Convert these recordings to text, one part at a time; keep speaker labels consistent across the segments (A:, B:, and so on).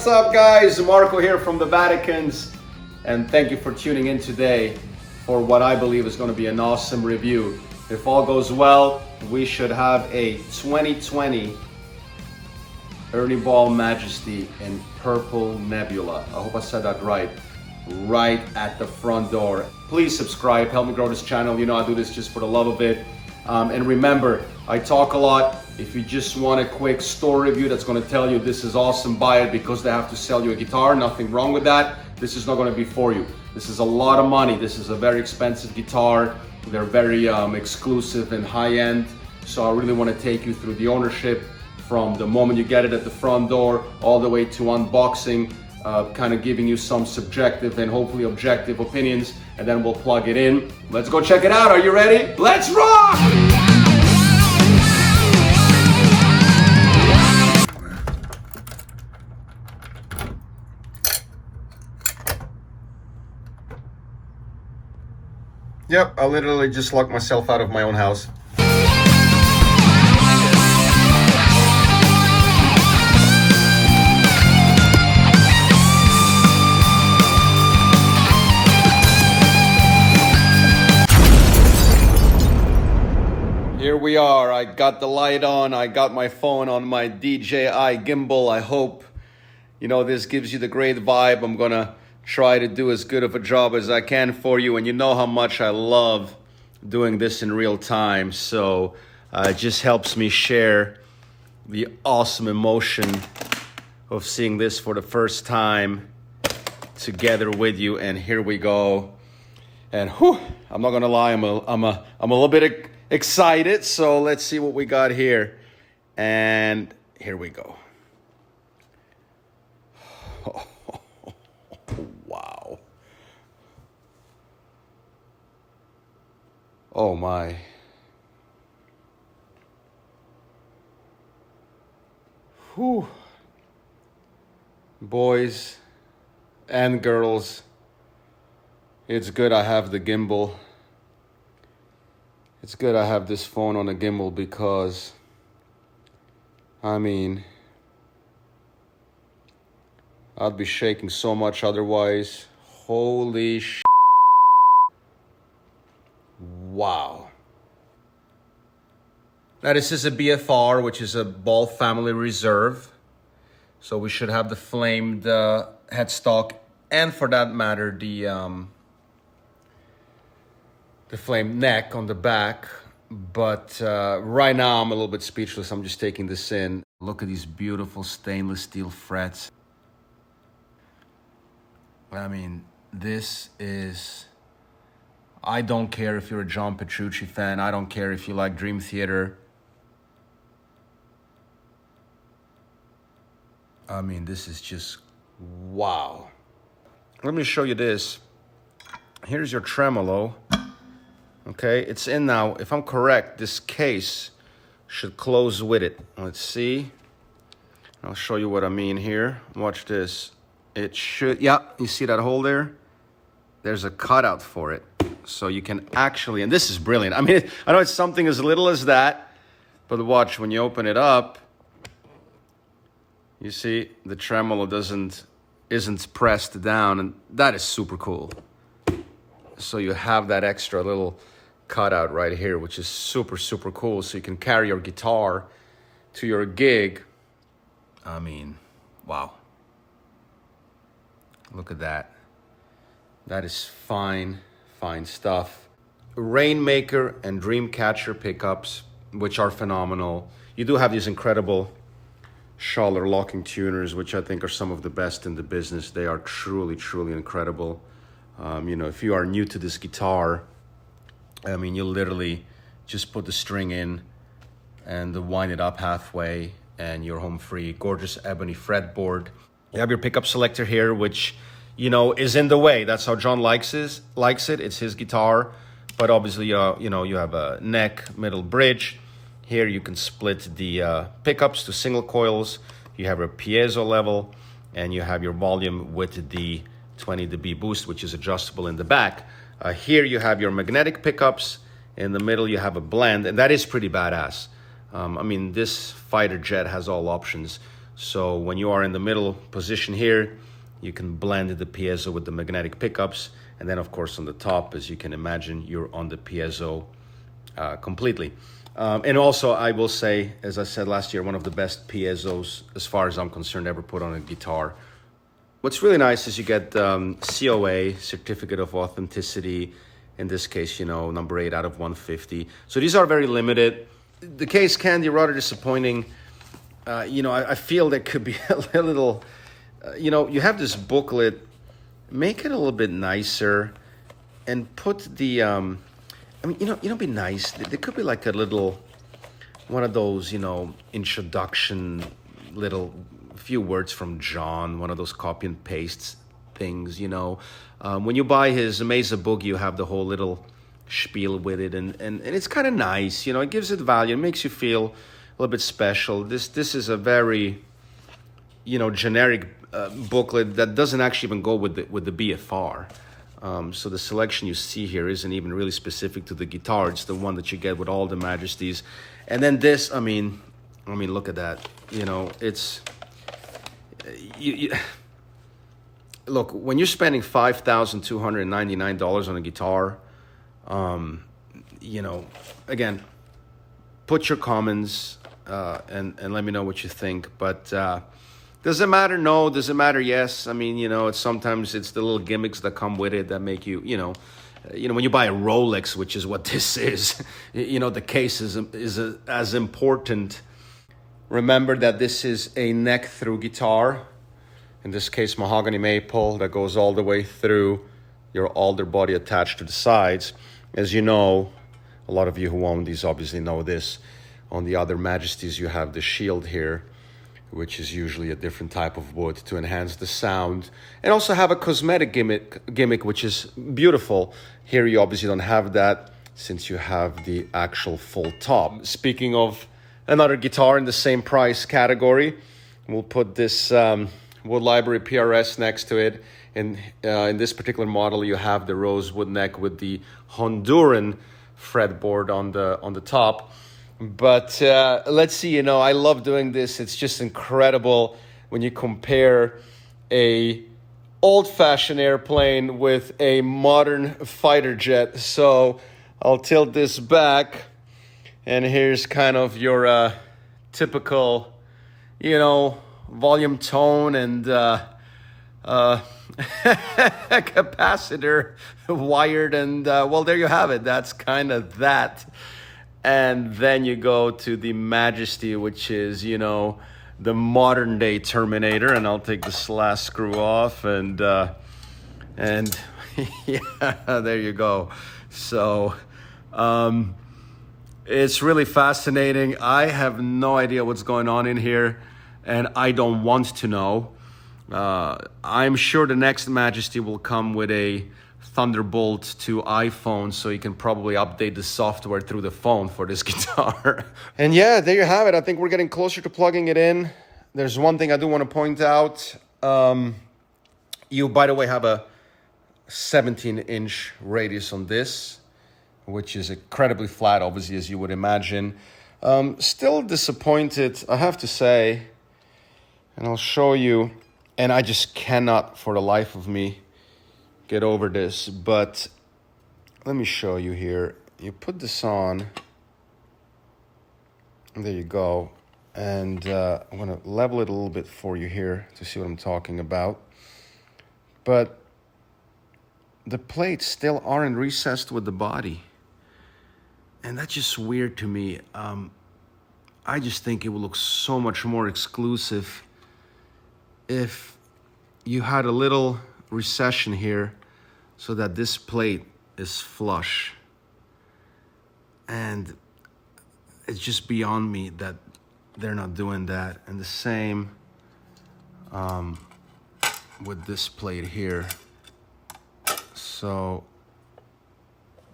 A: up, guys? Marco here from the Vaticans, and thank you for tuning in today for what I believe is going to be an awesome review. If all goes well, we should have a 2020 Ernie Ball Majesty in purple Nebula. I hope I said that right at the front door. Please subscribe, help me grow this channel. You know I do this just for the love of it. And remember, I talk a lot. If you just want a quick store review that's going to tell you this is awesome, buy it because they have to sell you a guitar. Nothing wrong with that. This is not going to be for you. This is a lot of money. This is a very expensive guitar. They're very exclusive and high-end. So I really want to take you through the ownership from the moment you get it at the front door all the way to unboxing, kind of giving you some subjective and hopefully objective opinions, and then we'll plug it in. Let's go check it out. Are you ready? Let's rock! Yep, I literally just locked myself out of my own house. Here we are. I got the light on. I got my phone on my DJI gimbal. I hope, this gives you the great vibe. I'm gonna try to do as good of a job as I can for you. And you know how much I love doing this in real time. So it just helps me share the awesome emotion of seeing this for the first time together with you. And here we go. And I'm not gonna lie, I'm a little bit excited. So let's see what we got here. And here we go. Wow. Oh my. Whew. Boys and girls, it's good I have the gimbal. It's good I have this phone on a gimbal because, I'd be shaking so much otherwise. Holy sh**. Wow. Now this is a BFR, which is a Ball Family Reserve. So we should have the flamed headstock, and for that matter, the flamed neck on the back. But right now I'm a little bit speechless. I'm just taking this in. Look at these beautiful stainless steel frets. This is... I don't care if you're a John Petrucci fan. I don't care if you like Dream Theater. This is just... wow. Let me show you this. Here's your tremolo. Okay, it's in now. If I'm correct, this case should close with it. Let's see. I'll show you what I mean here. Watch this. It should, yeah, you see that hole there? There's a cutout for it. So you can actually, and this is brilliant. I know it's something as little as that, but watch, when you open it up, you see the tremolo isn't pressed down, and that is super cool. So you have that extra little cutout right here, which is super, super cool. So you can carry your guitar to your gig. Wow. Look at that. That is fine stuff. Rainmaker and Dreamcatcher pickups, which are phenomenal. You do have these incredible Schaller locking tuners, which I think are some of the best in the business. They are truly, truly incredible. If you are new to this guitar, you literally just put the string in and wind it up halfway and you're home free. Gorgeous ebony fretboard. You have your pickup selector here, which, is in the way. That's how John likes it. It's his guitar. But obviously, you have a neck, middle, bridge. Here you can split the pickups to single coils. You have a piezo level, and you have your volume with the 20 dB boost, which is adjustable in the back. Here you have your magnetic pickups. In the middle, you have a blend, and that is pretty badass. This fighter jet has all options. So when you are in the middle position here, you can blend the piezo with the magnetic pickups. And then of course on the top, as you can imagine, you're on the piezo completely. And also I will say, as I said last year, one of the best piezos, as far as I'm concerned, ever put on a guitar. What's really nice is you get COA, Certificate of Authenticity. In this case, you know, number 8 out of 150. So these are very limited. The case can be rather disappointing. You know, I feel there could be a little, you know, you have this booklet, make it a little bit nicer and put the, I mean, you know, be nice. There could be like a little, one of those, you know, introduction, little few words from John, one of those copy and paste things, you know. When you buy his Amazing Book, you have the whole little spiel with it, and it's kind of nice, you know. It gives it value, it makes you feel a little bit special. This is a very, you know, generic booklet that doesn't actually even go with the BFR. So the selection you see here isn't even really specific to the guitar. It's the one that you get with all the Majesties. And then this, I mean, look at that. You know, it's look, when you're spending $5,299 on a guitar, you know, again, put your comments and let me know what you think. But does it matter? No. Does it matter? Yes. I mean, you know, sometimes it's the little gimmicks that come with it that make you, you know, when you buy a Rolex, which is what this is, you know, the case is as important. Remember that this is a neck-through guitar. In this case, mahogany maple that goes all the way through your alder body attached to the sides. As you know, a lot of you who own these obviously know this. On the other Majesties, you have the shield here, which is usually a different type of wood to enhance the sound. And also have a cosmetic gimmick, which is beautiful. Here you obviously don't have that since you have the actual full top. Speaking of another guitar in the same price category, we'll put this Wood Library PRS next to it. In this particular model, you have the rosewood neck with the Honduran fretboard on the top. But let's see, you know, I love doing this. It's just incredible when you compare a old-fashioned airplane with a modern fighter jet. So I'll tilt this back, and here's kind of your typical, you know, volume, tone, and capacitor wired, and well, there you have it. That's kind of that. And then you go to the Majesty, which is, you know, the modern day Terminator. And I'll take this last screw off, and yeah, there you go. So it's really fascinating. I have no idea what's going on in here, and I don't want to know. I'm sure the next Majesty will come with a Thunderbolt to iPhone, so you can probably update the software through the phone for this guitar. And yeah, there you have it. I think we're getting closer to plugging it in. There's one thing I do want to point out. You, by the way, have a 17-inch radius on this, which is incredibly flat, obviously, as you would imagine. Still disappointed, I have to say, and I'll show you, and I just cannot for the life of me get over this, but let me show you here. You put this on, and there you go, and I'm going to level it a little bit for you here to see what I'm talking about. But the plates still aren't recessed with the body, and that's just weird to me. I just think it would look so much more exclusive if you had a little recession here so that this plate is flush. And it's just beyond me that they're not doing that. And the same with this plate here. So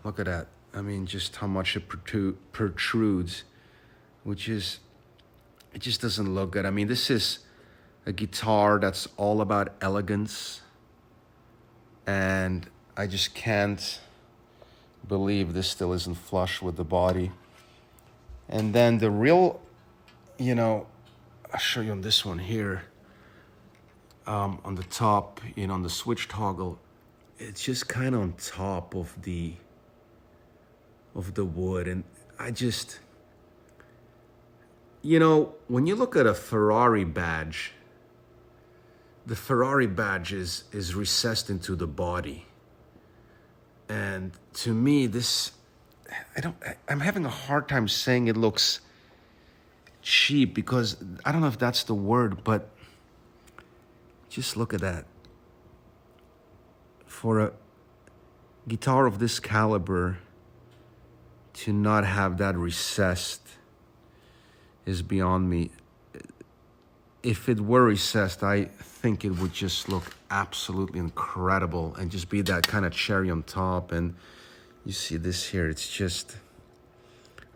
A: look at that. I mean, just how much it protrudes, which is, it just doesn't look good. I mean, this is a guitar that's all about elegance, and I just can't believe this still isn't flush with the body. And then the real, you know, I'll show you on this one here. On the top, on the switch toggle, it's just kind of on top of the wood. And I just, when you look at a Ferrari badge, the Ferrari badge is recessed into the body. And to me, I'm having a hard time saying it looks cheap, because I don't know if that's the word, but just look at that. For a guitar of this caliber to not have that recessed is beyond me. If it were recessed, I think it would just look absolutely incredible and just be that kind of cherry on top. And you see this here, it's just,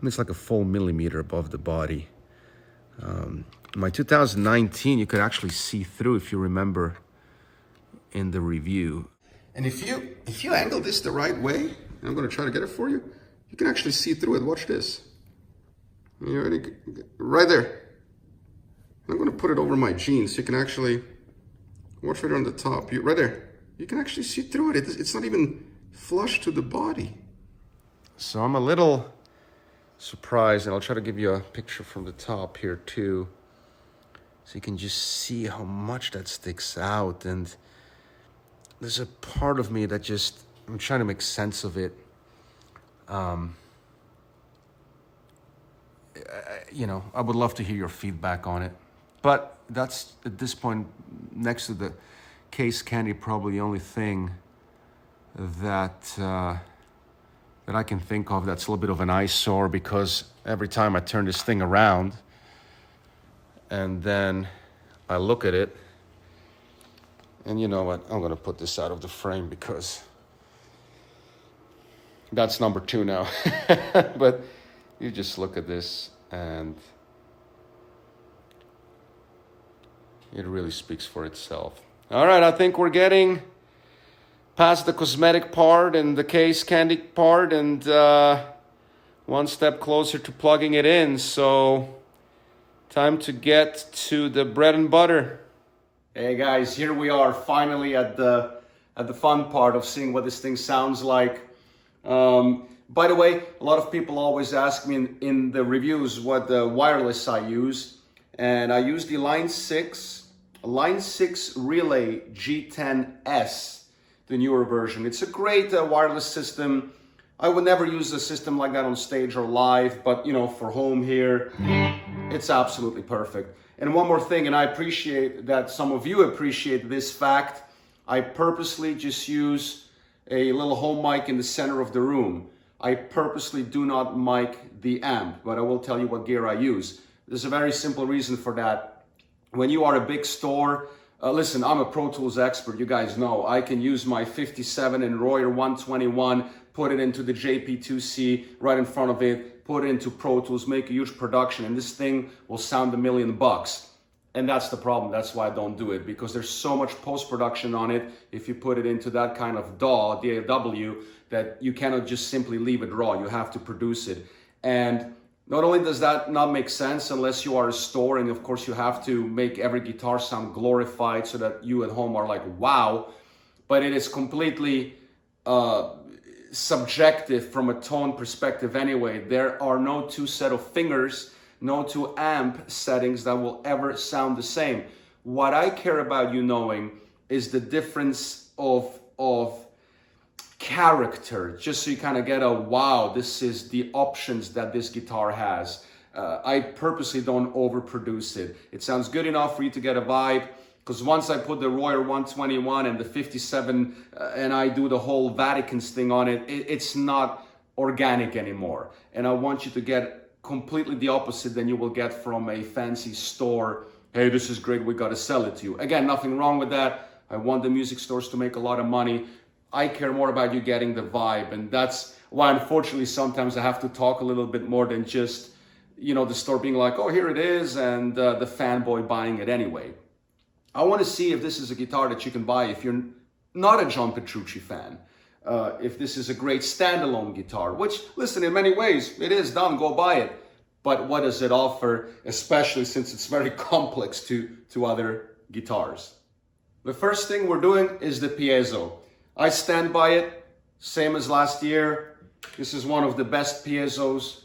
A: it's like a full millimeter above the body. My 2019, you could actually see through, if you remember in the review. And if you angle this the right way, I'm going to try to get it for you, you can actually see through it. Watch this. You ready? Right there. I'm going to put it over my jeans so you can actually watch right on the top. Right there. You can actually see through it. It's not even flush to the body. So I'm a little surprised, and I'll try to give you a picture from the top here too, so you can just see how much that sticks out. And there's a part of me that just, I'm trying to make sense of it. I would love to hear your feedback on it. But that's, at this point, next to the case candy, probably the only thing that I can think of that's a little bit of an eyesore, because every time I turn this thing around and then I look at it, and you know what, I'm gonna put this out of the frame because that's number 2 now. But you just look at this and it really speaks for itself. All right, I think we're getting past the cosmetic part and the case candy part, and one step closer to plugging it in. So time to get to the bread and butter. Hey guys, here we are finally at the fun part of seeing what this thing sounds like. By the way, a lot of people always ask me in the reviews what the wireless I use, and I use the Line 6 Relay G10S, the newer version. It's a great wireless system. I would never use a system like that on stage or live, but for home here, it's absolutely perfect. And one more thing, and I appreciate that some of you appreciate this fact, I purposely just use a little home mic in the center of the room. I purposely do not mic the amp, but I will tell you what gear I use. There's a very simple reason for that. When you are a big store, listen, I'm a Pro Tools expert, you guys know. I can use my 57 and Royer 121, put it into the JP2C right in front of it, put it into Pro Tools, make a huge production, and this thing will sound $1 million. And that's the problem. That's why I don't do it, because there's so much post-production on it if you put it into that kind of DAW, DAW, that you cannot just simply leave it raw. You have to produce it. And not only does that not make sense unless you are a store, and of course you have to make every guitar sound glorified so that you at home are like, wow, but it is completely subjective from a tone perspective anyway. There are no 2 set of fingers, no 2 amp settings that will ever sound the same. What I care about you knowing is the difference of character, just so you kind of get a wow, this is the options that this guitar has. I purposely don't overproduce it. It sounds good enough for you to get a vibe, because once I put the Royer 121 and the 57 and I do the whole Vaticans thing on it, it's not organic anymore. And I want you to get completely the opposite than you will get from a fancy store. Hey, this is great, we gotta sell it to you. Again, nothing wrong with that. I want the music stores to make a lot of money. I care more about you getting the vibe, and that's why unfortunately sometimes I have to talk a little bit more than just, the store being like, oh, here it is, and the fanboy buying it anyway. I want to see if this is a guitar that you can buy if you're not a John Petrucci fan. If this is a great standalone guitar, which, listen, in many ways, it is done, go buy it. but what does it offer, especially since it's very complex to other guitars? The first thing we're doing is the piezo. I stand by it, same as last year. This is one of the best piezos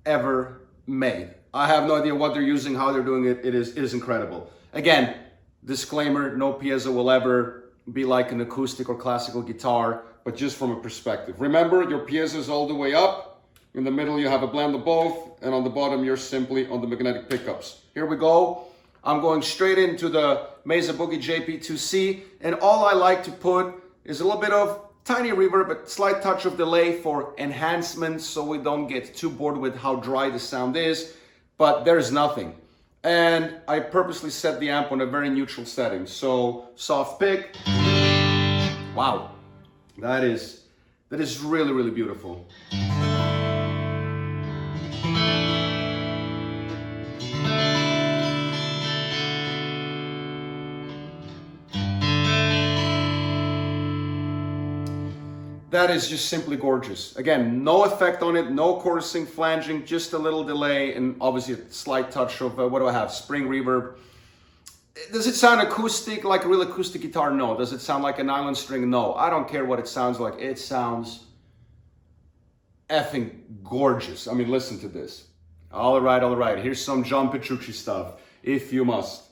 A: ever made. I have no idea what they're using, how they're doing it. It is incredible. Again, disclaimer, no piezo will ever be like an acoustic or classical guitar, but just from a perspective. Remember, your piezo is all the way up. In the middle, you have a blend of both, and on the bottom, you're simply on the magnetic pickups. Here we go. I'm going straight into the Mesa Boogie JP2C, and all I like to put is a little bit of tiny reverb, a slight touch of delay for enhancement, so we don't get too bored with how dry the sound is, but there's nothing. And I purposely set the amp on a very neutral setting. So soft pick. Wow, that is really, really beautiful. That is just simply gorgeous. Again, no effect on it, no chorusing, flanging, just a little delay, and obviously a slight touch of, what do I have, spring reverb. Does it sound acoustic, like a real acoustic guitar? No. Does it sound like a nylon string? No. I don't care what it sounds like. It sounds effing gorgeous. I mean, listen to this. All right, all right. Here's some John Petrucci stuff, if you must.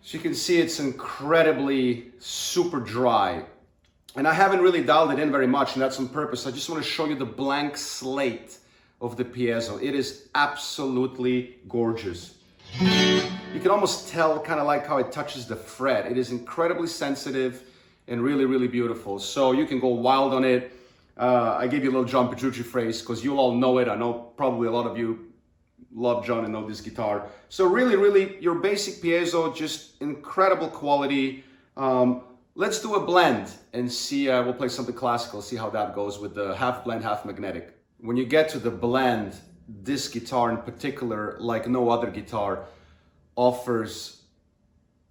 A: So you can see it's incredibly super dry. And I haven't really dialed it in very much, and that's on purpose. I just want to show you the blank slate of the piezo. It is absolutely gorgeous. You can almost tell kind of like how it touches the fret. It is incredibly sensitive and really, really beautiful. So you can go wild on it. I gave you a little John Petrucci phrase because you all know it. I know probably a lot of you love John and know this guitar. So really, really, your basic piezo, just incredible quality. Let's do a blend and see, we'll play something classical, see how that goes with the half blend, half magnetic. When you get to the blend, this guitar in particular, like no other guitar, offers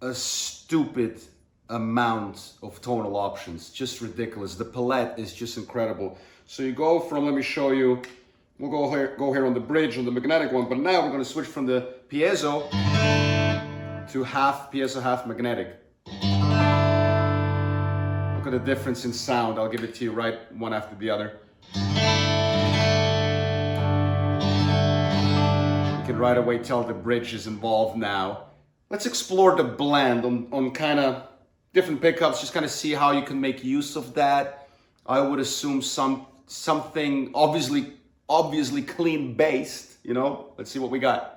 A: a stupid amount of tonal options, just ridiculous. The palette is just incredible. So you go from, let me show you, we'll go here on the bridge, on the magnetic one, but now we're going to switch from the piezo to half piezo, half magnetic. Look at the difference in sound. I'll give it to you right one after the other. You can right away tell the bridge is involved now. Let's explore the blend on kind of different pickups, just kind of see how you can make use of that. I would assume something obviously clean based, you know. Let's see what we got.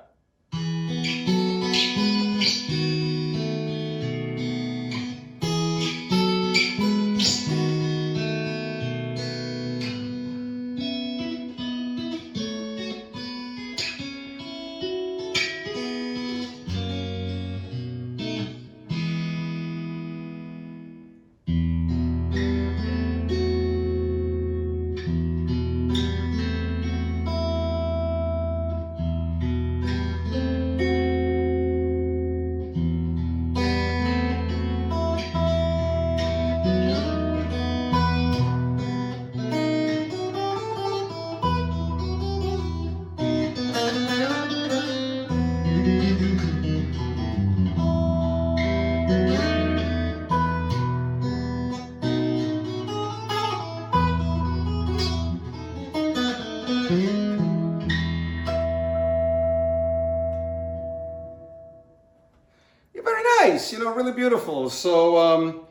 A: You know, really beautiful. So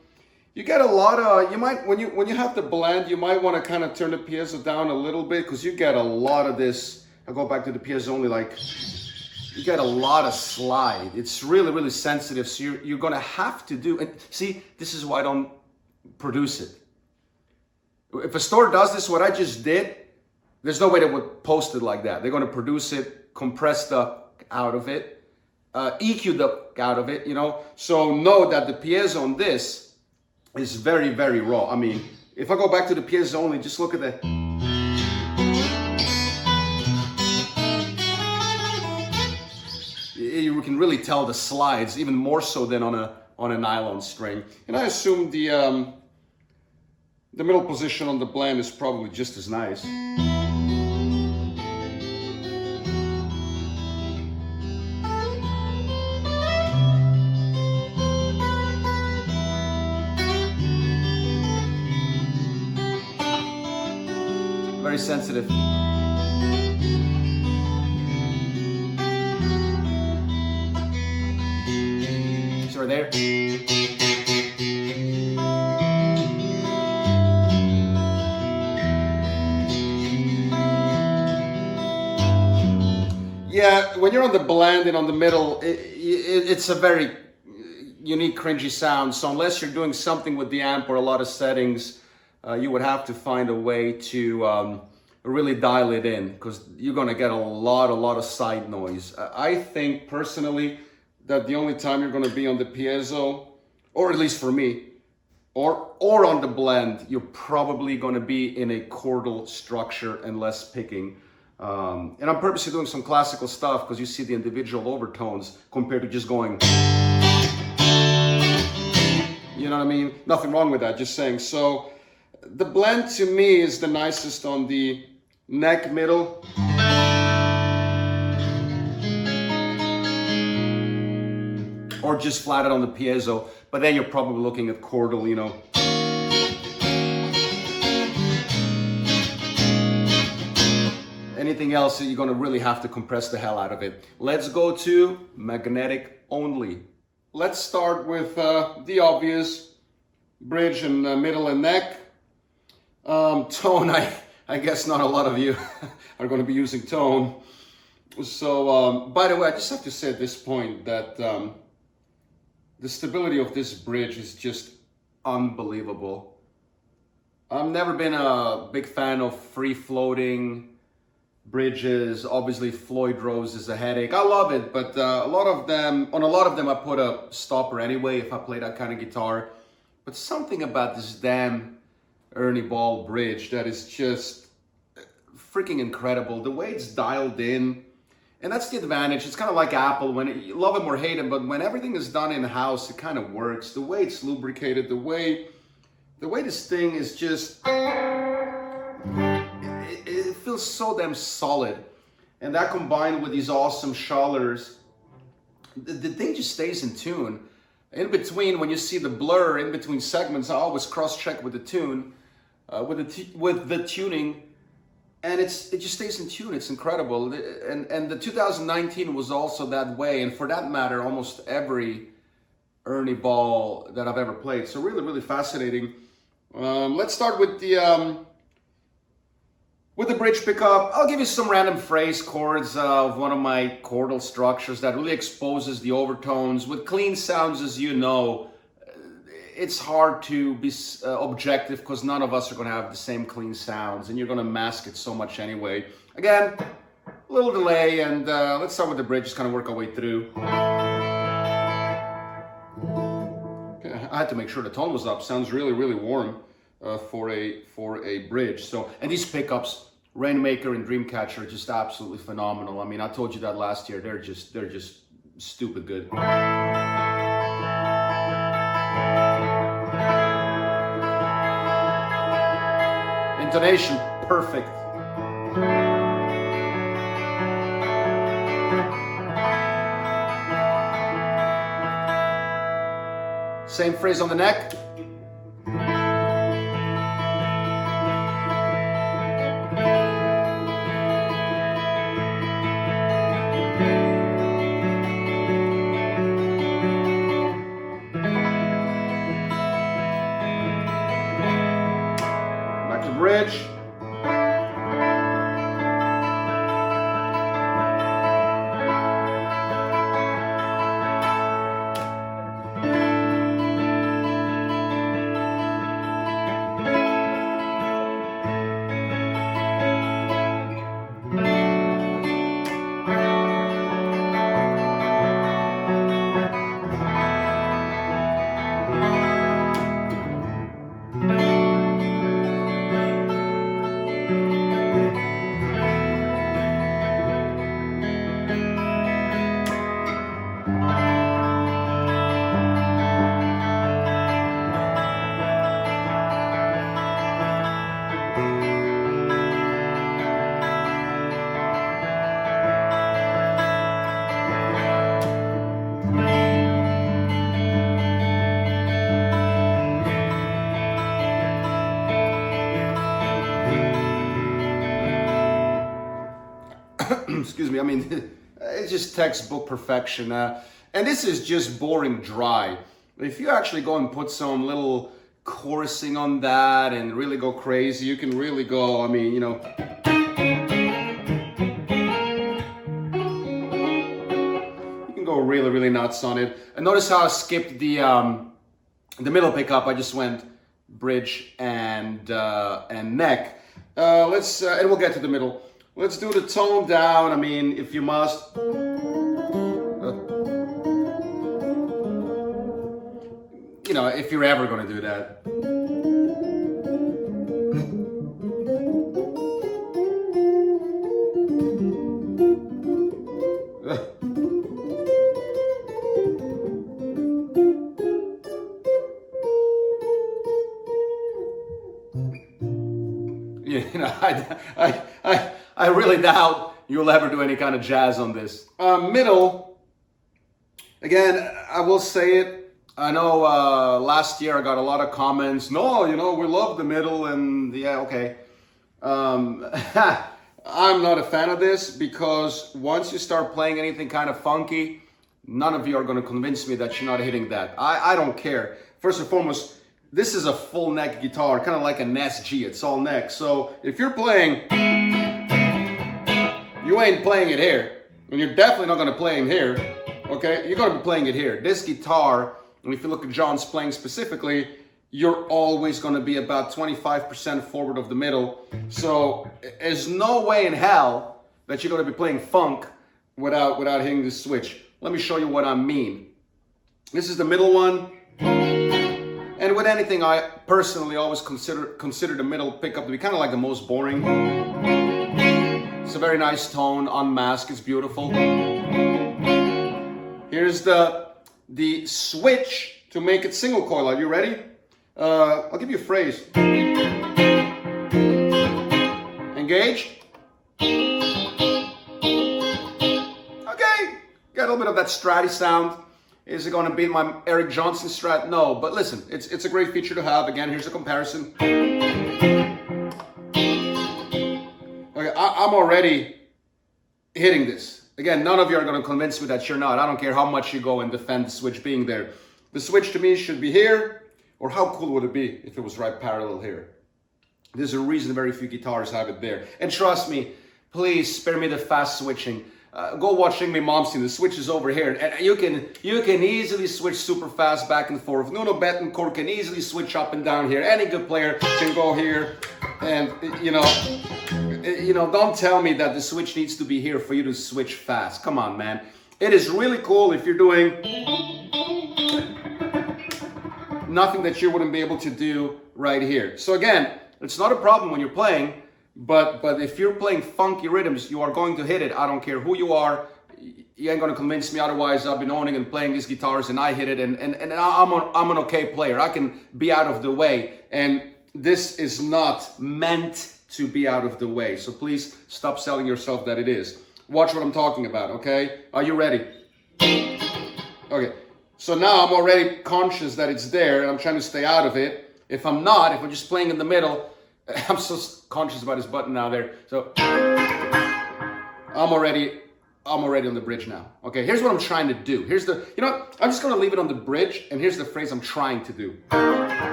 A: you get a lot of, you might, when you have the blend, you might want to kind of turn the piezo down a little bit because you get a lot of this. I'll go back to the piezo only, like you get a lot of slide. It's really, really sensitive. So you're going to have to do, and see, this is why I don't produce it. If a store does this, what I just did, There's no way they would post it like that. They're going to produce it, compress the out of it, EQ the out of it, you know. So know that the piezo on this is very, very raw. I mean, if I go back to the piezo only, just look at the... You can really tell the slides, even more so than on a nylon string. And I assume the middle position on the blend is probably just as nice. Very sensitive. So we're there. Yeah, when you're on the blend and on the middle, it's a very unique, cringy sound. So unless you're doing something with the amp or a lot of settings, you would have to find a way to really dial it in, because you're gonna get a lot of side noise. I think personally that the only time you're gonna be on the piezo, or at least for me, or on the blend, you're probably gonna be in a chordal structure and less picking. And I'm purposely doing some classical stuff because you see the individual overtones compared to just going, you know what I mean? Nothing wrong with that, just saying. So the blend to me is the nicest on the neck middle. Or just flatted on the piezo, but then you're probably looking at chordal, you know. Anything else, you're gonna really have to compress the hell out of it. Let's go to magnetic only. Let's start with the obvious bridge and middle and neck. Tone, I guess not a lot of you are gonna be using tone. So, by the way, I just have to say at this point that the stability of this bridge is just unbelievable. I've never been a big fan of free-floating bridges. Obviously, Floyd Rose is a headache. I love it, but on a lot of them I put a stopper anyway if I play that kind of guitar. But something about this damn Ernie Ball bridge that is just freaking incredible. The way it's dialed in, and that's the advantage. It's kind of like Apple, you love them or hate them, but when everything is done in-house, it kind of works. The way it's lubricated, the way this thing is just, it feels so damn solid. And that combined with these awesome schallers, the thing just stays in tune. In between, when you see the blur in between segments, I always cross-check with the tune, with the tuning, and it just stays in tune. It's incredible. And the 2019 was also that way, and for that matter, almost every Ernie Ball that I've ever played. So really, really fascinating. Let's start with the bridge pickup. I'll give you some random phrase chords of one of my chordal structures that really exposes the overtones. With clean sounds, as you know, it's hard to be objective because none of us are going to have the same clean sounds, and you're going to mask it so much anyway. Again, a little delay, and let's start with the bridge, just kind of work our way through. Okay, I had to make sure the tone was up. Sounds really, really warm for a bridge. So, and these pickups, Rainmaker and Dreamcatcher, are just absolutely phenomenal. I mean, I told you that last year. They're just stupid good. Intonation, perfect. Same phrase on the neck. Back to bridge. excuse me, I mean, it's just textbook perfection. And this is just boring dry. If you actually go and put some little chorusing on that and really go crazy, you can really go, I mean, you know. You can go really, really nuts on it. And notice how I skipped the middle pickup. I just went bridge and neck. And we'll get to the middle. Let's do the tone down. I mean, if you must. You know, if you're ever going to do that. You know, I really doubt you'll ever do any kind of jazz on this. Middle, again, I will say it. I know last year I got a lot of comments. No, you know, we love the middle, and yeah, okay. I'm not a fan of this because once you start playing anything kind of funky, none of you are going to convince me that you're not hitting that. I don't care. First and foremost, this is a full neck guitar, kind of like an SG. It's all neck. So if you're playing, you ain't playing it here. And you're definitely not going to play it here. Okay? You're going to be playing it here. This guitar, and if you look at John's playing specifically, you're always going to be about 25% forward of the middle. So there's no way in hell that you're going to be playing funk without hitting this switch. Let me show you what I mean. This is the middle one. And with anything, I personally always consider the middle pickup to be kind of like the most boring. It's a very nice tone, unmasked, it's beautiful. Here's the switch to make it single coil. Are you ready? I'll give you a phrase. Engage. Okay, got a little bit of that stratty sound. Is it going to beat my Eric Johnson strat? No, but listen, it's a great feature to have. Again, here's a comparison. Okay, I'm already hitting this. Again, none of you are going to convince me that you're not. I don't care how much you go and defend the switch being there. The switch to me should be here, or how cool would it be if it was right parallel here? There's a reason very few guitars have it there. And trust me, please spare me the fast switching. Go watching me mom's team. The switch is over here, and you can easily switch super fast back and forth. Nuno Bettencourt can easily switch up and down here. Any good player can go here, and you know, don't tell me that the switch needs to be here for you to switch fast. Come on, man. It is really cool if you're doing nothing that you wouldn't be able to do right here. So again, it's not a problem when you're playing. But if you're playing funky rhythms, you are going to hit it. I don't care who you are. You ain't going to convince me otherwise. I've been owning and playing these guitars, and I hit it, and I'm an okay player. I can be out of the way, and this is not meant to be out of the way. So please stop selling yourself that it is. Watch what I'm talking about, okay? Are you ready? Okay. So now I'm already conscious that it's there, and I'm trying to stay out of it. If I'm just playing in the middle, I'm so conscious about this button now there. So I'm already on the bridge now. Okay, here's what I'm trying to do. I'm just gonna leave it on the bridge, and here's the phrase I'm trying to do.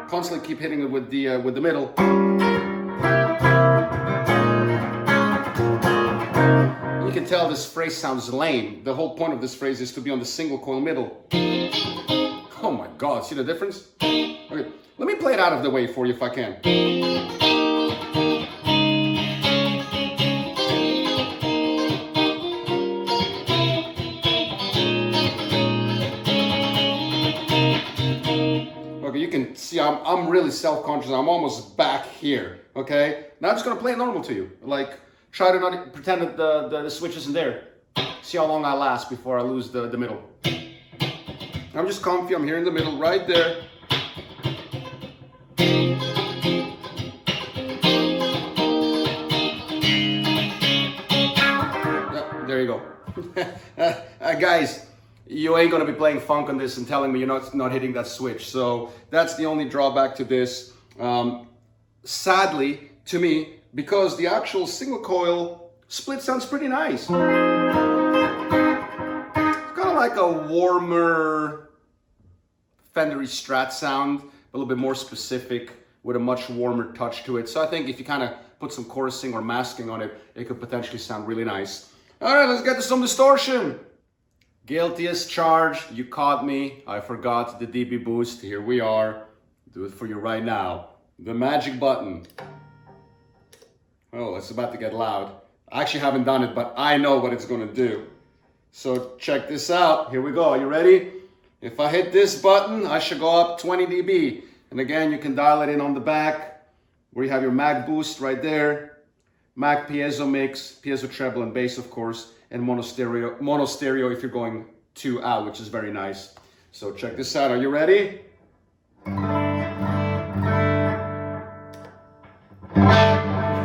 A: Constantly keep hitting it with the middle. You can tell this phrase sounds lame. The whole point of this phrase is to be on the single coil middle. Oh my God, see the difference? Okay, let me play it out of the way for you if I can. Okay, you can see I'm really self-conscious. I'm almost back here, okay? Now I'm just gonna play it normal to you. Like, try to not pretend that the switch isn't there. See how long I last before I lose the middle. I'm just comfy, I'm here in the middle, right there. Yeah, there you go. Guys, you ain't gonna be playing funk on this and telling me you're not hitting that switch. So that's the only drawback to this. Sadly, to me, because the actual single coil split sounds pretty nice. It's kind of like a warmer Fendery Strat sound, a little bit more specific with a much warmer touch to it. So I think if you kind of put some chorusing or masking on it, it could potentially sound really nice. All right, let's get to some distortion. Guilty as charged. You caught me. I forgot the dB boost. Here we are. Do it for you right now. The magic button. Oh, it's about to get loud. I actually haven't done it, but I know what it's going to do. So check this out. Here we go. Are you ready? If I hit this button, I should go up 20 dB. And again, you can dial it in on the back where you have your mag boost right there. Mag piezo mix, piezo treble and bass, of course, and mono stereo if you're going 2 out, which is very nice. So check this out. Are you ready?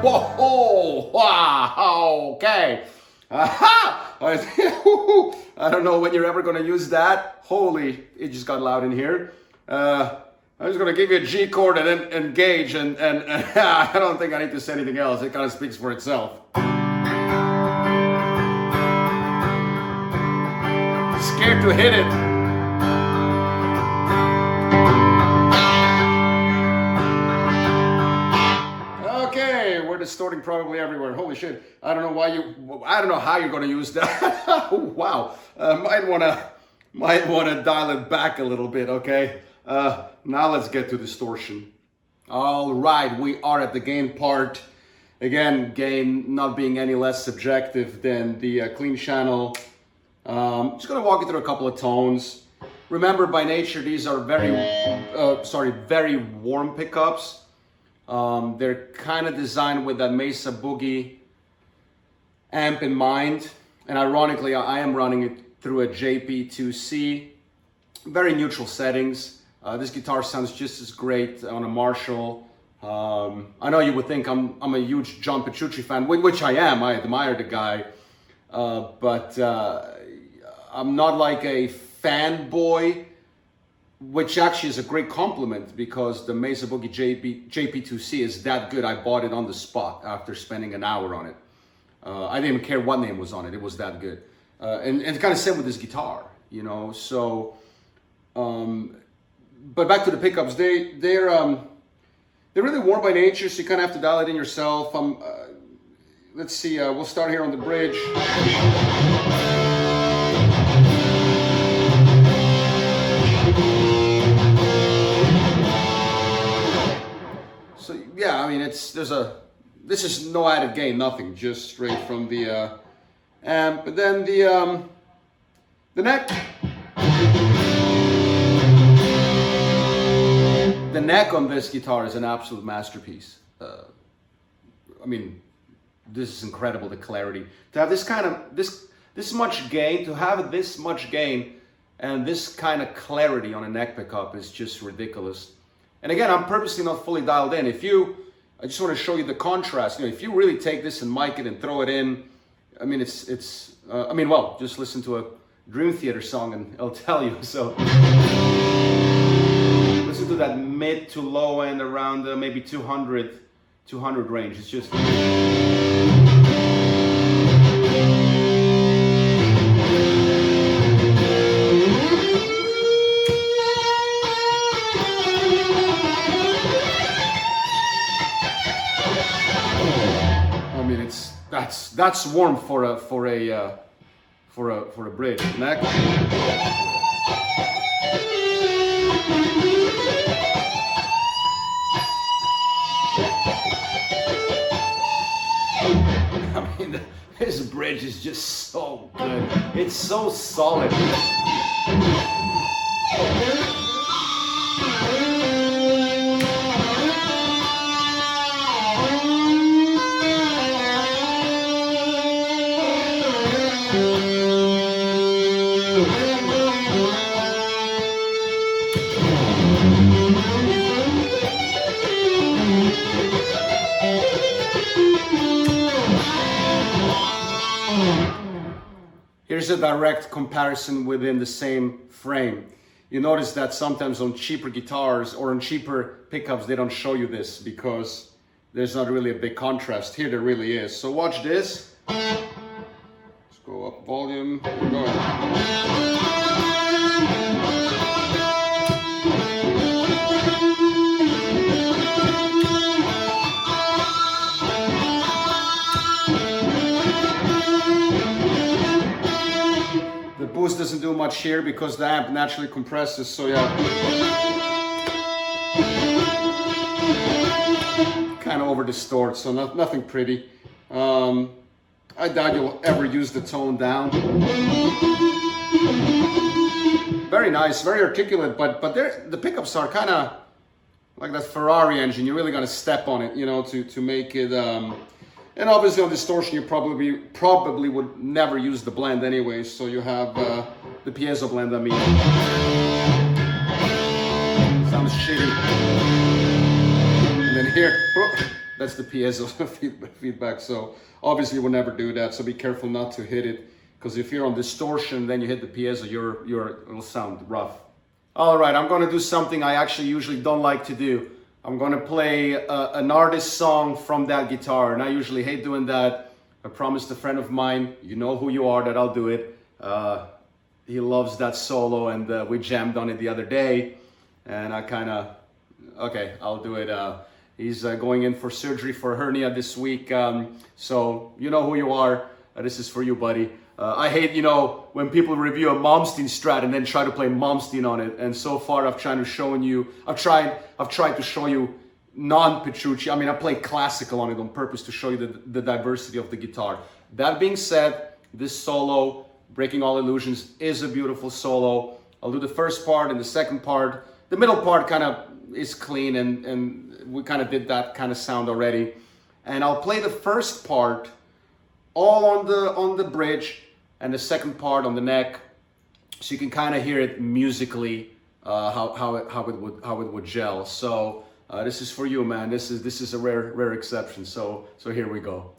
A: Whoa! Wow! Okay. Aha! I don't know when you're ever going to use that. Holy, it just got loud in here. I'm just going to give you a G chord and then engage, and I don't think I need to say anything else. It kind of speaks for itself. Scared to hit it. Okay, we're distorting probably everywhere. Holy shit. I don't know how you're going to use that. Wow. Might want to dial it back a little bit, okay? Now let's get to distortion. All right, we are at the gain part. Again, gain not being any less subjective than the clean channel. Just gonna walk you through a couple of tones. Remember, by nature, these are very warm pickups. They're kind of designed with that Mesa Boogie amp in mind. And ironically, I am running it through a JP2C. Very neutral settings. This guitar sounds just as great on a Marshall. I know you would think I'm a huge John Petrucci fan, which I am. I admire the guy, but I'm not like a fanboy, which actually is a great compliment because the Mesa Boogie JP2C is that good. I bought it on the spot after spending an hour on it. I didn't even care what name was on it. It was that good. And it's kind of same with this guitar, you know. So, but back to the pickups, they're really warm by nature, so you kind of have to dial it in yourself. Let's see, we'll start here on the bridge. So yeah, I mean, this is no added gain, nothing, just straight from the amp. But then the neck. The neck on this guitar is an absolute masterpiece. I mean, this is incredible, the clarity. To have this much gain, and this kind of clarity on a neck pickup is just ridiculous. And again, I'm purposely not fully dialed in. I just want to show you the contrast. You know, if you really take this and mic it and throw it in, I mean, well, just listen to a Dream Theater song and it'll tell you. So listen to that mid to low end around maybe 200 range. It's just... I mean, that's warm for a bridge. Next. I mean, this bridge is just so good. It's so solid. Here's a direct comparison within the same frame. You notice that sometimes on cheaper guitars or on cheaper pickups, they don't show you this because there's not really a big contrast. Here there really is. So watch this. Let's go up volume. Here we go. The boost doesn't do much here because the amp naturally compresses, so yeah. Kind of over distorts, so nothing pretty. I doubt you'll ever use the tone down. Very nice, very articulate, but the pickups are kind of like that Ferrari engine. You're really gonna step on it, you know, to make it. And obviously on distortion, you probably would never use the blend anyway. So you have the piezo blend. I mean, sounds shitty. And then here, that's the piezo feedback. So obviously you would never do that. So be careful not to hit it, because if you're on distortion, then you hit the piezo, it'll sound rough. All right, I'm gonna do something I actually usually don't like to do. I'm gonna play an artist song from that guitar, and I usually hate doing that. I promised a friend of mine, you know who you are, that I'll do it. He loves that solo, and we jammed on it the other day, and I kinda, okay, I'll do it. He's going in for surgery for hernia this week, so you know who you are. This is for you, buddy. I hate, you know, when people review a Malmsteen Strat and then try to play Malmsteen on it. And so far, I've tried to show you non-Petrucci. I mean, I play classical on it on purpose to show you the diversity of the guitar. That being said, this solo, Breaking All Illusions, is a beautiful solo. I'll do the first part and the second part. The middle part kind of is clean, and we kind of did that kind of sound already. And I'll play the first part all on the bridge, and the second part on the neck, so you can kind of hear it musically, how it would gel. So this is for you, man. This is a rare exception. So here we go.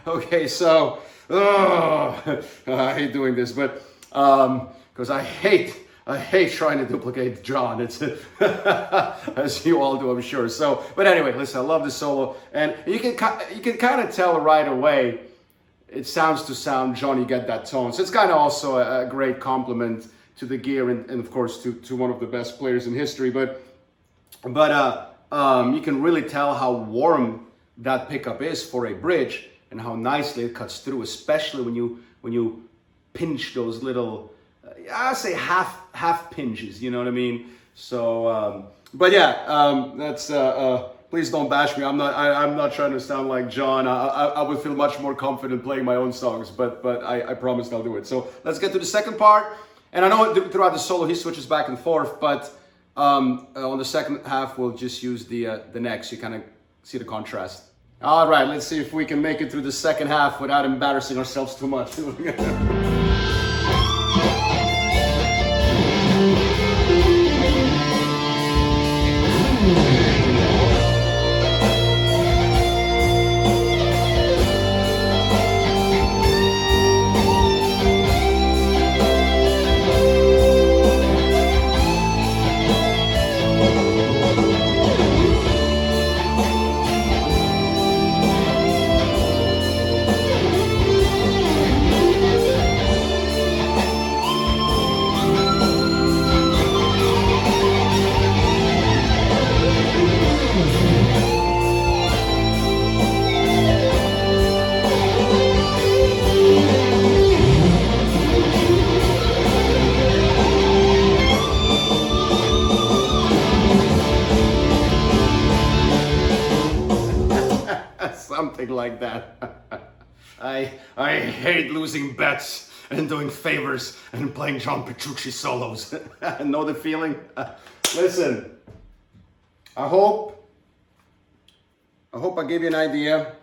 A: Okay, so I hate doing this, but because I hate trying to duplicate John. It's as you all do, I'm sure. So, but anyway, listen, I love the solo, and you can kind of tell right away. It sounds John. You get that tone, so it's kind of also a great compliment to the gear, and of course to one of the best players in history. But you can really tell how warm that pickup is for a bridge, and how nicely it cuts through, especially when you pinch those little, I say half pinches, you know what I mean? So, but yeah, that's please don't bash me. I'm not trying to sound like John. I would feel much more confident playing my own songs, but I promised I'll do it. So let's get to the second part. And I know throughout the solo he switches back and forth, but on the second half we'll just use the neck, so you kind of see the contrast. All right, let's see if we can make it through the second half without embarrassing ourselves too much. something like that. I hate losing bets and doing favors and playing John Petrucci solos. Know the feeling? Listen, I hope I gave you an idea.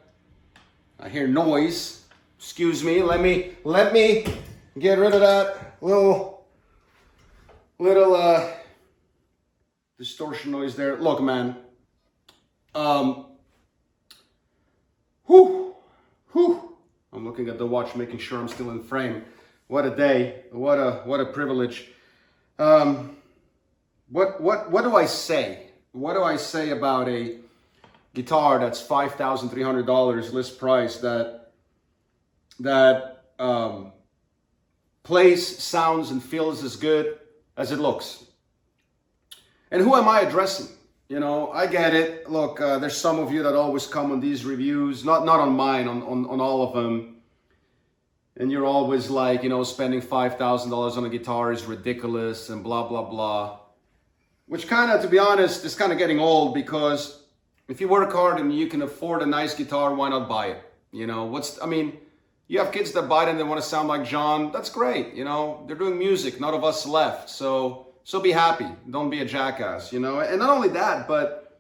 A: I hear noise. Excuse me. Let me get rid of that little distortion noise there. Look, man. I'm looking at the watch, making sure I'm still in frame. What a day! What a privilege. What do I say? What do I say about a guitar that's $5,300 list price that plays, sounds, and feels as good as it looks? And who am I addressing? You know, I get it. Look, there's some of you that always come on these reviews, not on mine, on all of them. And you're always like, you know, spending $5,000 on a guitar is ridiculous and blah, blah, blah. Which kind of, to be honest, is kind of getting old, because if you work hard and you can afford a nice guitar, why not buy it? You know, you have kids that buy it and they want to sound like John. That's great. You know, they're doing music. None of us left. So be happy. Don't be a jackass, you know. And not only that, but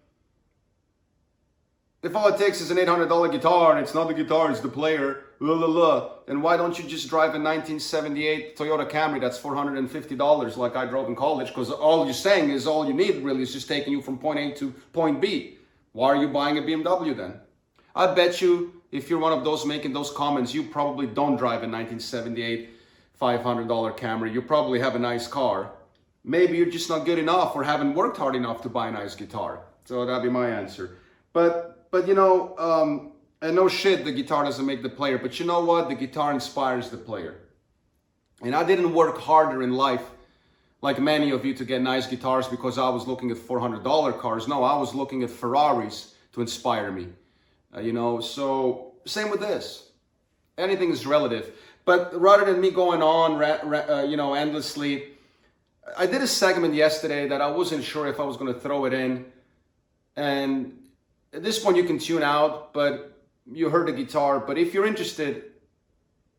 A: if all it takes is an $800 guitar and it's not the guitar, it's the player, then why don't you just drive a 1978 Toyota Camry that's $450 like I drove in college? Because all you're saying is all you need really is just taking you from point A to point B. Why are you buying a BMW then? I bet you if you're one of those making those comments, you probably don't drive a 1978 $500 Camry. You probably have a nice car. Maybe you're just not good enough or haven't worked hard enough to buy a nice guitar. So that'd be my answer. But you know, and no shit, the guitar doesn't make the player. But you know what? The guitar inspires the player. And I didn't work harder in life like many of you to get nice guitars because I was looking at $400 cars. No, I was looking at Ferraris to inspire me. You know, so same with this. Anything is relative. But rather than me going on, you know, endlessly, I did a segment yesterday that I wasn't sure if I was going to throw it in. And at this point you can tune out, but you heard the guitar. But if you're interested,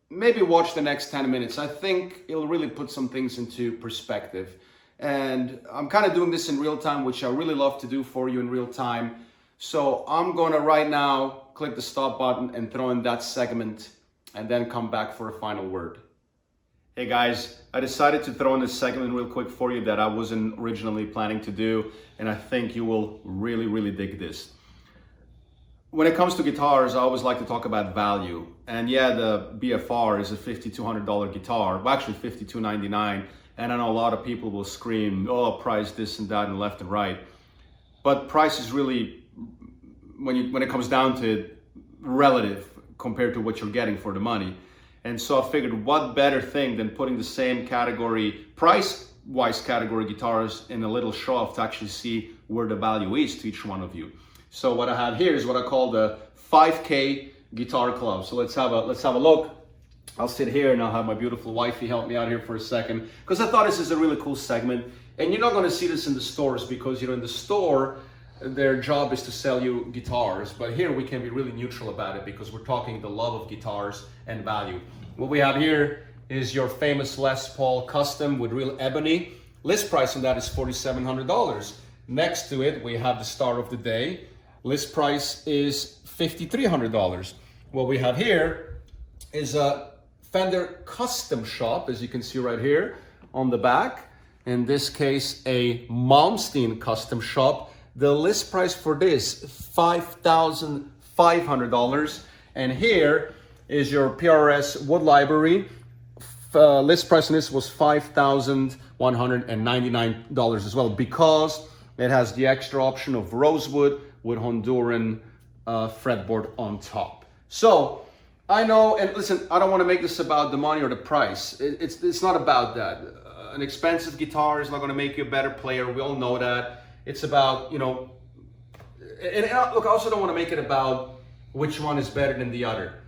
A: maybe watch the next 10 minutes. I think it'll really put some things into perspective. And I'm kind of doing this in real time, which I really love to do for you in real time. So I'm going to right now click the stop button and throw in that segment and then come back for a final word. Hey guys, I decided to throw in this segment real quick for you that I wasn't originally planning to do, and I think you will really, really dig this. When it comes to guitars, I always like to talk about value. And yeah, the BFR is a $5,200 guitar, well actually $5,299, and I know a lot of people will scream, oh, price this and that and left and right. But price is really, when it comes down to it, relative compared to what you're getting for the money. And so I figured what better thing than putting the same category, price-wise category guitars in a little show-off to actually see where the value is to each one of you. So what I have here is what I call the 5K Guitar Club. So let's have a look. I'll sit here and I'll have my beautiful wifey help me out here for a second, because I thought this is a really cool segment. And you're not going to see this in the stores because, you know, in the store, their job is to sell you guitars, but here we can be really neutral about it because we're talking the love of guitars and value. What we have here is your famous Les Paul Custom with real ebony. List price on that is $4,700. Next to it, we have the star of the day. List price is $5,300. What we have here is a Fender Custom Shop, as you can see right here on the back. In this case, a Malmsteen Custom Shop. The list price for this, $5,500. And here is your PRS Wood Library. List price on this was $5,199 as well, because it has the extra option of rosewood with Honduran fretboard on top. So I know, and listen, I don't want to make this about the money or the price. It's not about that. An expensive guitar is not going to make you a better player. We all know that. It's about, you know, and look, I also don't want to make it about which one is better than the other.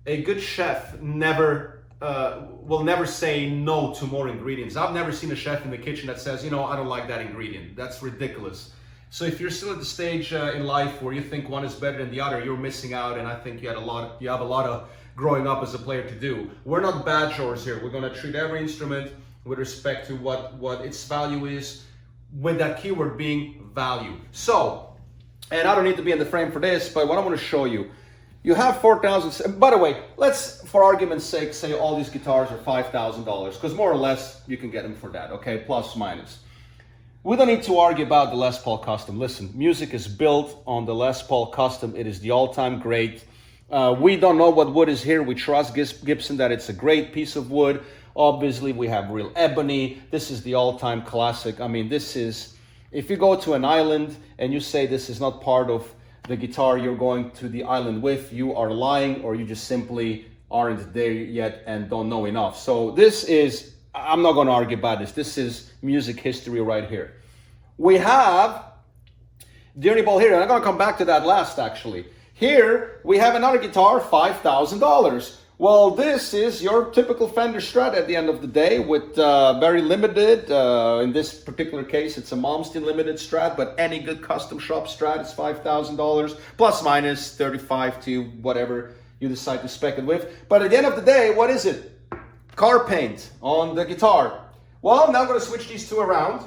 A: A good chef will never say no to more ingredients. I've never seen a chef in the kitchen that says, you know, I don't like that ingredient. That's ridiculous. So if you're still at the stage in life where you think one is better than the other, you're missing out, and I think you have a lot of growing up as a player to do. We're not bachelors here. We're going to treat every instrument with respect to what its value is, with that keyword being value. So, and I don't need to be in the frame for this, but what I'm going to show you, you have 4,000. By the way, let's, for argument's sake, say all these guitars are $5,000, because more or less you can get them for that, okay, plus minus. We don't need to argue about the Les Paul Custom. Listen, music is built on the Les Paul Custom. It is the all-time great. We don't know what wood is here. We trust Gibson that it's a great piece of wood. Obviously, we have real ebony. This is the all-time classic. I mean, this is, if you go to an island and you say this is not part of the guitar you're going to the island with, you are lying, or you just simply aren't there yet and don't know enough. So this is, I'm not going to argue about this. This is music history right here. We have the Ernie ball here, and I'm going to come back to that last, actually. Here, we have another guitar, $5,000. Well, this is your typical Fender Strat at the end of the day, with very limited, in this particular case, it's a Malmsteen limited Strat, but any good custom shop Strat is $5,000, plus minus 35 to whatever you decide to spec it with. But at the end of the day, what is it? Car paint on the guitar. Well, now I'm going to switch these two around.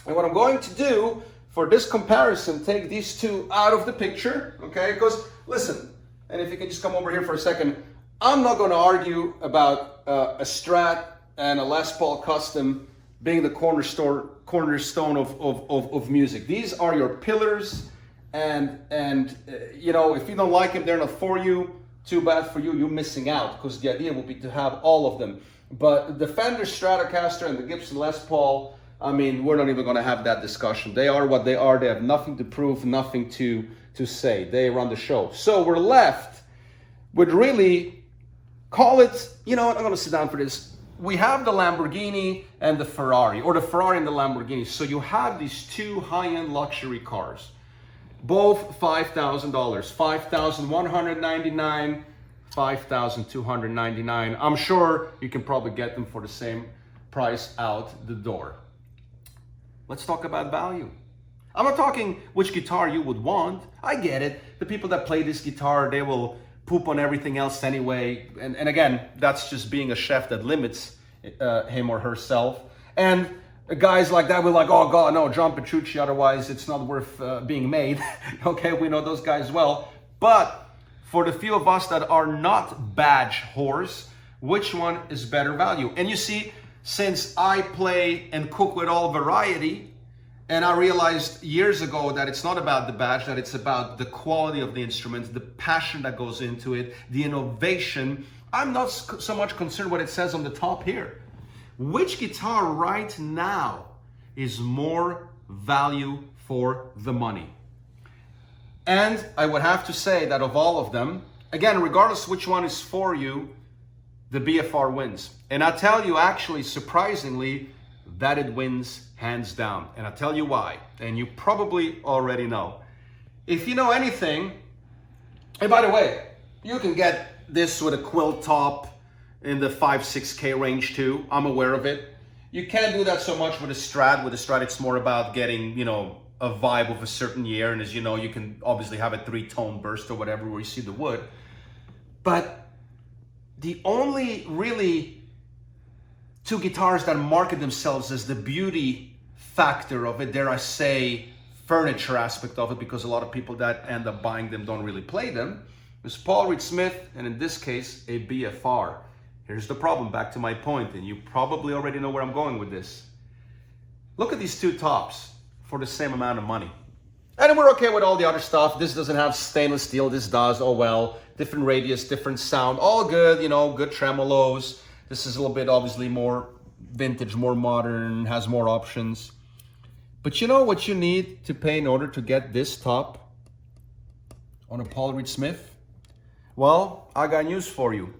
A: And what I'm going to do for this comparison, take these two out of the picture, okay? Because, listen, and if you can just come over here for a second, I'm not going to argue about a Strat and a Les Paul Custom being the cornerstone of music. These are your pillars, and you know, if you don't like them, they're not for you. Too bad for you, you're missing out, because the idea will be to have all of them. But the Fender Stratocaster and the Gibson Les Paul, I mean, we're not even going to have that discussion. They are what they are. They have nothing to prove, nothing to say. They run the show. So we're left with really, call it, you know what, I'm going to sit down for this. We have the Lamborghini and the Ferrari, or the Ferrari and the Lamborghini. So you have these two high-end luxury cars, both $5,000, $5,199, $5,299. I'm sure you can probably get them for the same price out the door. Let's talk about value. I'm not talking which guitar you would want. I get it. The people that play this guitar, they will poop on everything else anyway. And again, that's just being a chef that limits him or herself. And guys like that, we're like, oh God, no, John Petrucci, otherwise it's not worth being made. Okay, we know those guys well. But for the few of us that are not badge whores, which one is better value? And you see, since I play and cook with all variety, and I realized years ago that it's not about the badge, that it's about the quality of the instrument, the passion that goes into it, the innovation. I'm not so much concerned what it says on the top here. Which guitar right now is more value for the money? And I would have to say that of all of them, again, regardless which one is for you, the BFR wins. And I tell you, actually, surprisingly, that it wins hands down. And I'll tell you why. And you probably already know. If you know anything, and by the way, you can get this with a quilt top in the 5-6K range too. I'm aware of it. You can't do that so much with a Strat. With a Strat, it's more about getting, you know, a vibe of a certain year. And as you know, you can obviously have a 3-tone burst or whatever where you see the wood. But the only really two guitars that market themselves as the beauty factor of it, dare I say, furniture aspect of it, because a lot of people that end up buying them don't really play them, is Paul Reed Smith, and in this case, a BFR. Here's the problem, back to my point, and you probably already know where I'm going with this. Look at these two tops for the same amount of money. And we're okay with all the other stuff. This doesn't have stainless steel, this does, oh well. Different radius, different sound, all good, you know, good tremolos. This is a little bit obviously more vintage, more modern, has more options. But you know what you need to pay in order to get this top on a Paul Reed Smith? Well, I got news for you.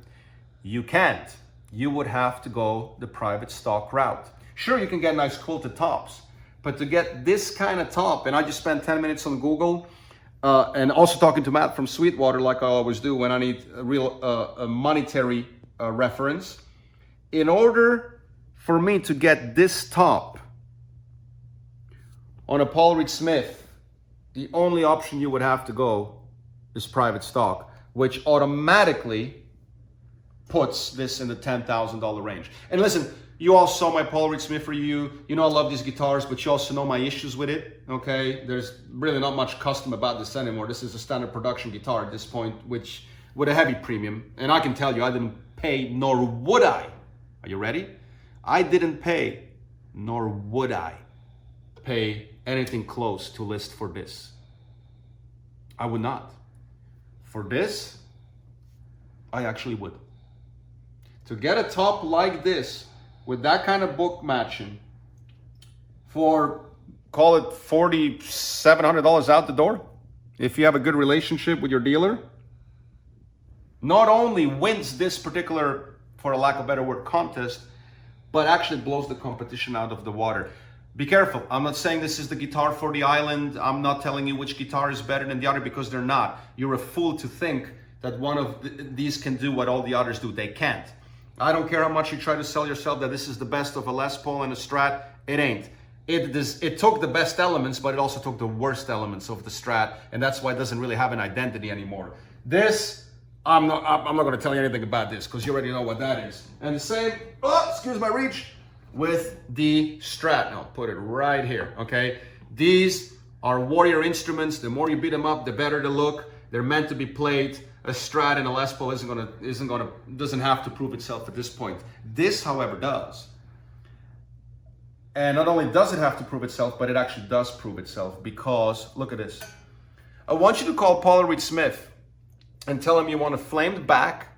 A: You can't. You would have to go the private stock route. Sure, you can get nice quilted tops, but to get this kind of top, and I just spent 10 minutes on Google, and also talking to Matt from Sweetwater, like I always do when I need a real a monetary reference. In order for me to get this top on a Paul Reed Smith the only option you would have to go is private stock, which automatically puts this in the $10,000 range. And listen, you all saw my Polaroid Smith review. You know I love these guitars, but you also know my issues with it, okay? There's really not much custom about this anymore. This is a standard production guitar at this point, which with a heavy premium. And I can tell you, I didn't pay, nor would I. Are you ready? I didn't pay, nor would I pay anything close to list for this. I would not. For this, I actually would. To get a top like this, with that kind of book matching, for, call it $4,700 out the door, if you have a good relationship with your dealer, not only wins this particular, for a lack of a better word, contest, but actually blows the competition out of the water. Be careful. I'm not saying this is the guitar for the island. I'm not telling you which guitar is better than the other, because they're not. You're a fool to think that one of these can do what all the others do. They can't. I don't care how much you try to sell yourself that this is the best of a Les Paul and a Strat. It ain't. It took the best elements, but it also took the worst elements of the Strat, and that's why it doesn't really have an identity anymore. This, I'm not going to tell you anything about this, because you already know what that is. And the same, excuse my reach, with the Strat. I'll put it right here, okay? These are warrior instruments. The more you beat them up, the better they look. They're meant to be played. A Strat and a Les Paul doesn't have to prove itself at this point. This, however, does. And not only does it have to prove itself, but it actually does prove itself, because look at this. I want you to call Polaroid Smith and tell him you want a flamed back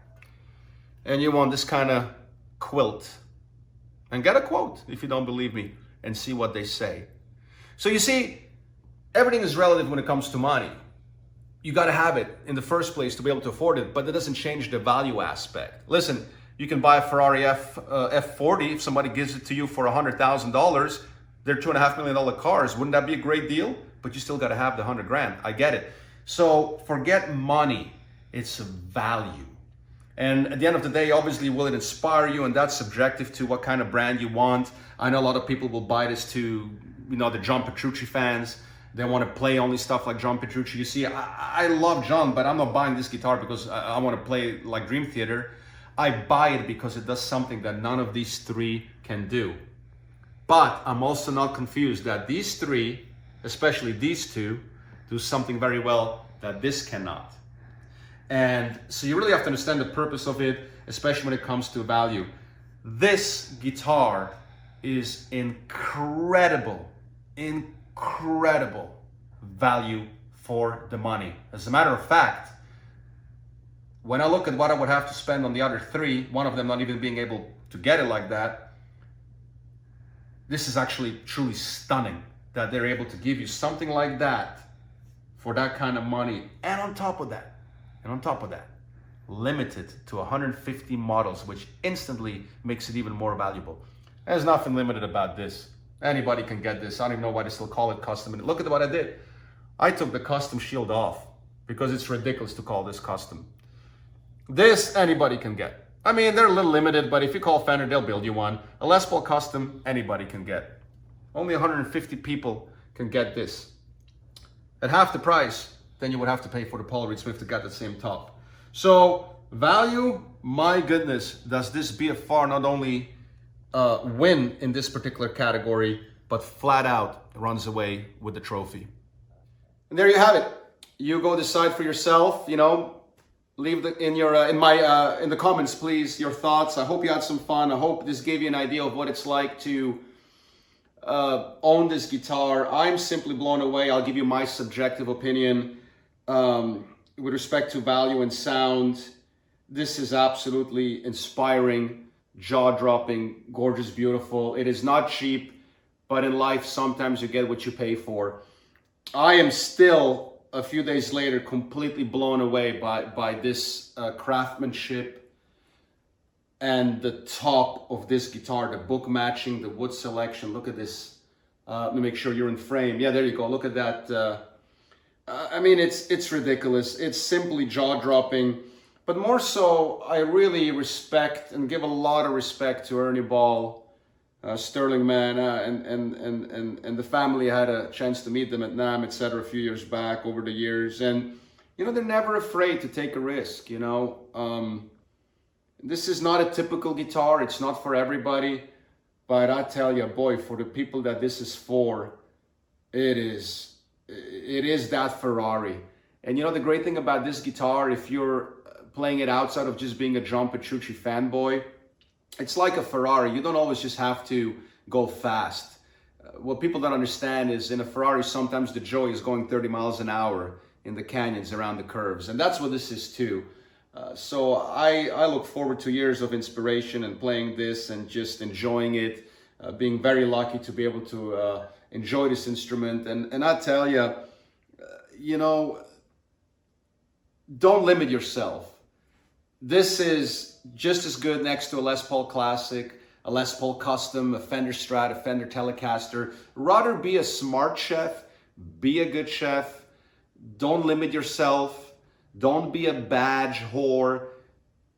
A: and you want this kind of quilt. And get a quote if you don't believe me, and see what they say. So you see, everything is relative when it comes to money. You got to have it in the first place to be able to afford it, but that doesn't change the value aspect. Listen, you can buy a Ferrari F40 if somebody gives it to you for $100,000. They're $2.5 million cars. Wouldn't that be a great deal? But you still got to have the 100 grand. I get it. So forget money. It's value. And at the end of the day, obviously, will it inspire you? And that's subjective to what kind of brand you want. I know a lot of people will buy this to, the John Petrucci fans. They want to play only stuff like John Petrucci. You see, I love John, but I'm not buying this guitar because I want to play like Dream Theater. I buy it because it does something that none of these three can do. But I'm also not confused that these three, especially these two, do something very well that this cannot. And so you really have to understand the purpose of it, especially when it comes to value. This guitar is incredible value for the money. As a matter of fact, when I look at what I would have to spend on the other three, one of them not even being able to get it like that, this is actually truly stunning that they're able to give you something like that for that kind of money. And on top of that, limited to 150 models, which instantly makes it even more valuable. There's nothing limited about this. Anybody can get this. I don't even know why they still call it custom. And look at what I did. I took the custom shield off because it's ridiculous to call this custom. This, anybody can get. I mean, they're a little limited, but if you call Fender, they'll build you one. A Les Paul custom, anybody can get. Only 150 people can get this. At half the price, then you would have to pay for the Polaroid Smith to get the same top. So, value, my goodness, does this BFR not only win in this particular category, but flat out runs away with the trophy. And there you have it. You go decide for yourself, leave in the comments, please, your thoughts. I hope you had some fun. I hope this gave you an idea of what it's like to own this guitar. I'm simply blown away. I'll give you my subjective opinion with respect to value and sound. This is absolutely inspiring, jaw-dropping, gorgeous, beautiful. It is not cheap, but in life, sometimes you get what you pay for. I am still, a few days later, completely blown away by this craftsmanship and the top of this guitar, the book matching, the wood selection. Look at this. Let me make sure you're in frame. Yeah, there you go. Look at that. I mean, it's ridiculous. It's simply jaw-dropping. But more so, I really respect and give a lot of respect to Ernie Ball sterling man, and the family had a chance to meet them at NAMM, etc. a few years back over the years, and you know, they're never afraid to take a risk. You know, this is not a typical guitar. It's not for everybody, but I tell you, boy, for the people that this is for, it is that Ferrari. And you know, the great thing about this guitar, if you're playing it outside of just being a John Petrucci fanboy, it's like a Ferrari. You don't always just have to go fast. What people don't understand is in a Ferrari, sometimes the joy is going 30 miles an hour in the canyons around the curves. And that's what this is too. So I look forward to years of inspiration and playing this and just enjoying it, being very lucky to be able to enjoy this instrument. And I tell you, you know, don't limit yourself. This is just as good next to a Les Paul Classic, a Les Paul Custom, a Fender Strat, a Fender Telecaster. Rather be a smart chef, be a good chef. Don't limit yourself. Don't be a badge whore.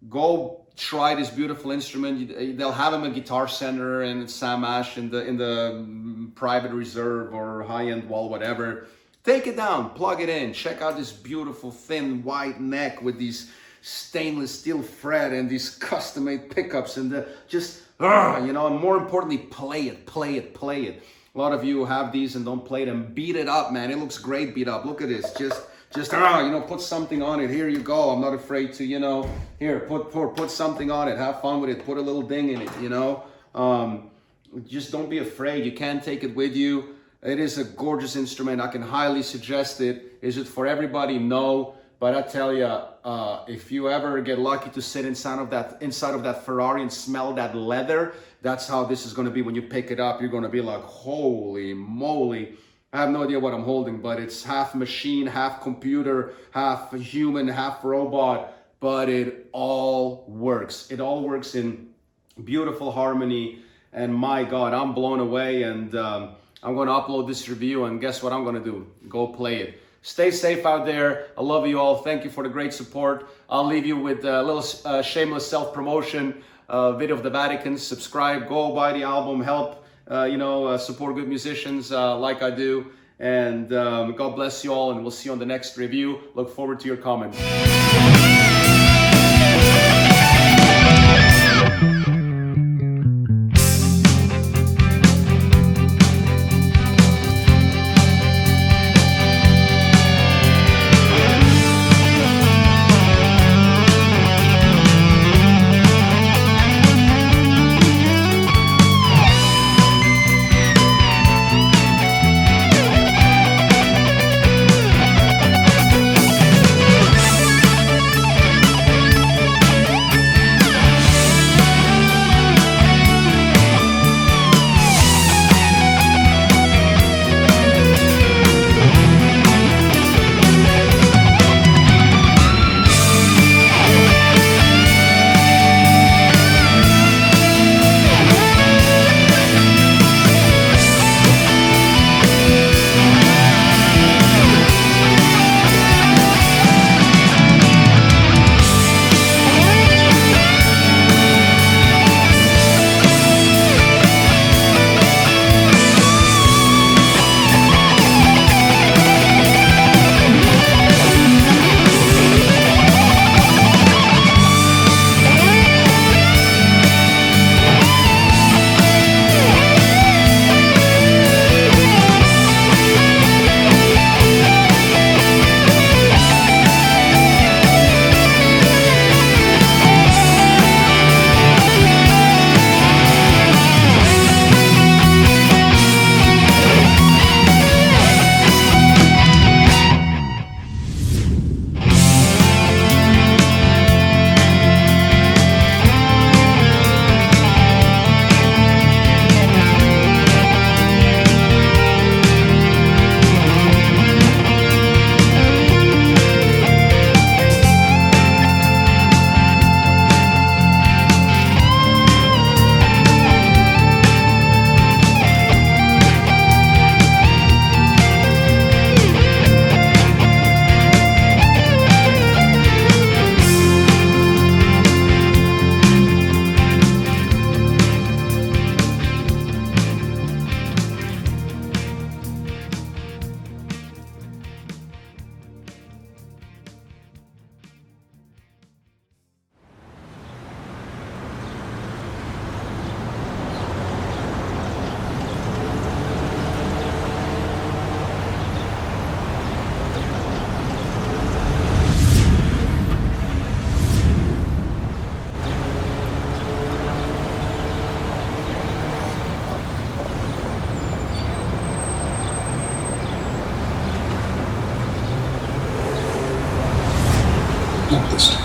A: Go try this beautiful instrument. They'll have them at Guitar Center and at Sam Ash in the private reserve or high-end wall, whatever. Take it down, plug it in. Check out this beautiful thin white neck with these stainless steel fret and these custom-made pickups and you know, and more importantly, play it. A lot of you have these and don't play them. Beat it up, man. It looks great beat up. Look at this. Just you know, put something on it. Here you go. I'm not afraid to, you know, here, put something on it. Have fun with it. Put a little ding in it, you know. Just don't be afraid. You can take it with you. It is a gorgeous instrument. I can highly suggest it. Is it for everybody? No. But I tell you, if you ever get lucky to sit inside of that Ferrari and smell that leather, that's how this is going to be when you pick it up. You're going to be like, holy moly. I have no idea what I'm holding, but it's half machine, half computer, half human, half robot. But it all works. It all works in beautiful harmony. And my God, I'm blown away. And I'm going to upload this review. And guess what I'm going to do? Go play it. Stay safe out there. I love you all. Thank you for the great support. I'll leave you with a little shameless self-promotion video of the Vaticans. Subscribe, go buy the album, help support good musicians like I do. And God bless you all, and we'll see you on the next review. Look forward to your comments.
B: accomplished.